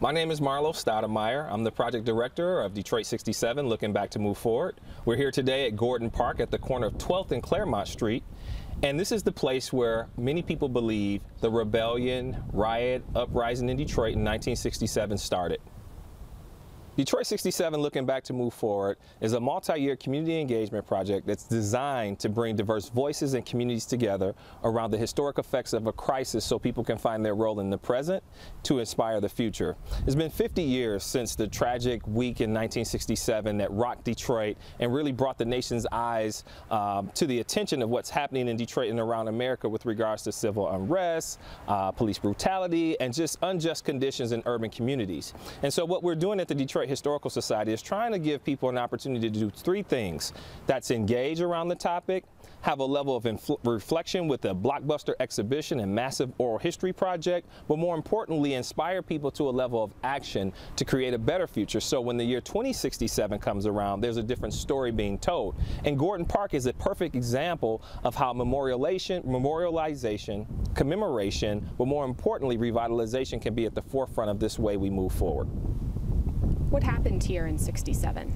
My name is Marlow Stoudamire. I'm the project director of Detroit 67, Looking Back to Move Forward. We're here today at Gordon Park at the corner of 12th and Claremont Street. And this is the place where many people believe the rebellion, riot, uprising in Detroit in 1967 started. Detroit 67, Looking Back to Move Forward is a multi-year community engagement project that's designed to bring diverse voices and communities together around the historic effects of a crisis so people can find their role in the present to inspire the future. It's been 50 years since the tragic week in 1967 that rocked Detroit and really brought the nation's eyes to the attention of what's happening in Detroit and around America with regards to civil unrest, police brutality, and just unjust conditions in urban communities. And so what we're doing at the Detroit Historical Society is trying to give people an opportunity to do three things. That's engage around the topic, have a level of reflection with a blockbuster exhibition and massive oral history project, but more importantly, inspire people to a level of action to create a better future. So when the year 2067 comes around, there's a different story being told. And Gordon Park is a perfect example of how memorialization, commemoration, but more importantly, revitalization can be at the forefront of this way we move forward. What happened here in '67?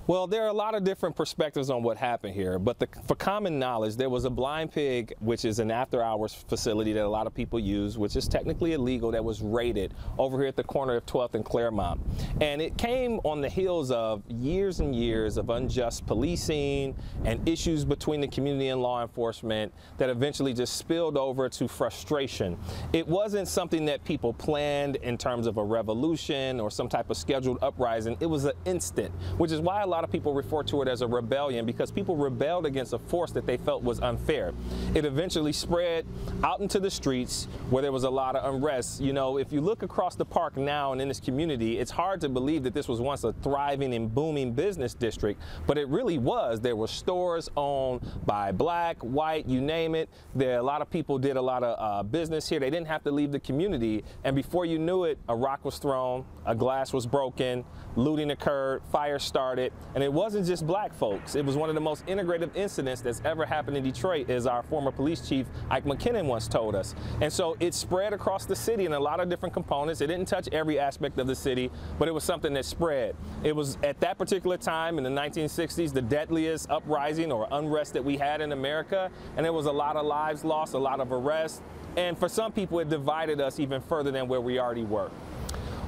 Well, there are a lot of different perspectives on what happened here, but for common knowledge, there was a blind pig, which is an after-hours facility that a lot of people use, which is technically illegal, that was raided over here at the corner of 12th and Claremont. And it came on the heels of years and years of unjust policing and issues between the community and law enforcement that eventually just spilled over to frustration. It wasn't something that people planned in terms of a revolution or some type of scheduled uprising. It was an instant, which is why a lot of people refer to it as a rebellion, because people rebelled against a force that they felt was unfair. It eventually spread out into the streets where there was a lot of unrest. You know, if you look across the park now and in this community, it's hard to believe that this was once a thriving and booming business district, but it really was. There were stores owned by black, white, you name it. A lot of people did a lot of business here. They didn't have to leave the community, and before you knew it, a rock was thrown, a glass was broken, looting occurred, fire started. And it wasn't just black folks. It was one of the most integrative incidents that's ever happened in Detroit, as our former police chief, Ike McKinnon, once told us. And so it spread across the city in a lot of different components. It didn't touch every aspect of the city, but it was something that spread. It was at that particular time in the 1960s, the deadliest uprising or unrest that we had in America. And there was a lot of lives lost, a lot of arrests. And for some people, it divided us even further than where we already were.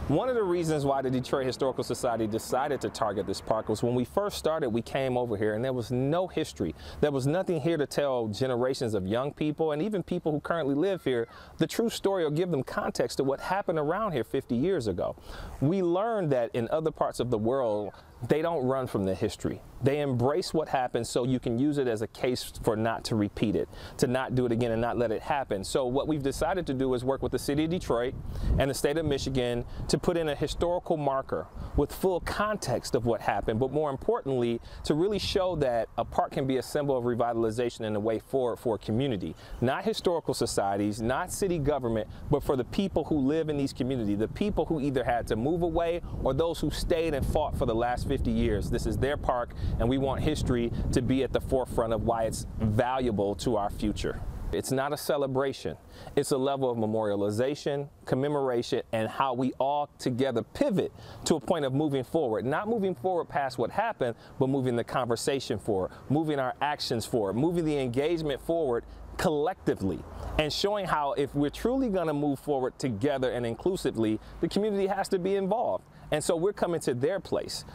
One of the reasons why the Detroit Historical Society decided to target this park was when we first started, we came over here and there was no history. There was nothing here to tell generations of young people and even people who currently live here the true story or give them context to what happened around here 50 years ago. We learned that in other parts of the world, they don't run from the history. They embrace what happened so you can use it as a case for not to repeat it, to not do it again and not let it happen. So what we've decided to do is work with the city of Detroit and the state of Michigan to put in a historical marker with full context of what happened, but more importantly, to really show that a park can be a symbol of revitalization and a way forward for a community. Not historical societies, not city government, but for the people who live in these communities, the people who either had to move away or those who stayed and fought for the last 50 years. This is their park, and we want history to be at the forefront of why it's valuable to our future. It's not a celebration. It's a level of memorialization, commemoration, and how we all together pivot to a point of moving forward. Not moving forward past what happened, but moving the conversation forward, moving our actions forward, moving the engagement forward collectively, and showing how if we're truly going to move forward together and inclusively, the community has to be involved. And so we're coming to their place.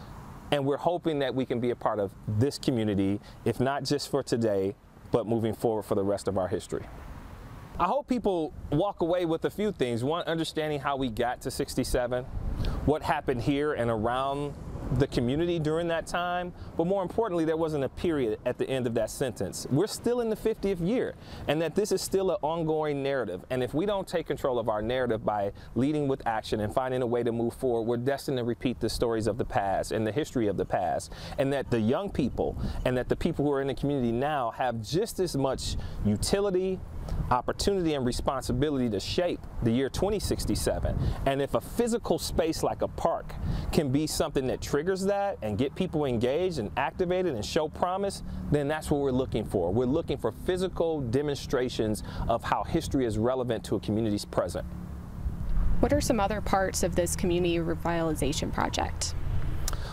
And we're hoping that we can be a part of this community, if not just for today, but moving forward for the rest of our history. I hope people walk away with a few things. One, understanding how we got to 67, what happened here and around the community during that time, but more importantly, there wasn't a period at the end of that sentence. We're still in the 50th year, and that this is still an ongoing narrative. And if we don't take control of our narrative by leading with action and finding a way to move forward, we're destined to repeat the stories of the past and the history of the past. And that the young people and that the people who are in the community now have just as much utility, opportunity, and responsibility to shape the year 2067. And if a physical space like a park can be something that triggers that and get people engaged and activated and show promise, then that's what we're looking for. We're looking for physical demonstrations of how history is relevant to a community's present. What are some other parts of this community revitalization project?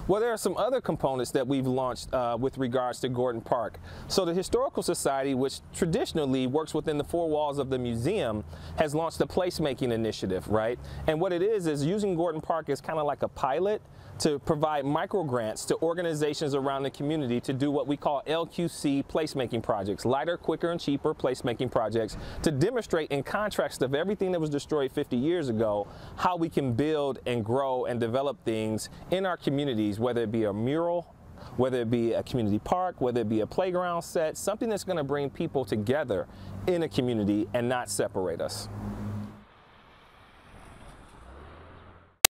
Well, there are some other components that we've launched with regards to Gordon Park. So the Historical Society, which traditionally works within the four walls of the museum, has launched a placemaking initiative, right? And what it is using Gordon Park as kind of like a pilot to provide micro grants to organizations around the community to do what we call LQC placemaking projects, lighter, quicker, and cheaper placemaking projects, to demonstrate in contrast of everything that was destroyed 50 years ago, how we can build and grow and develop things in our communities, whether it be a mural, whether it be a community park, whether it be a playground set, something that's going to bring people together in a community and not separate us.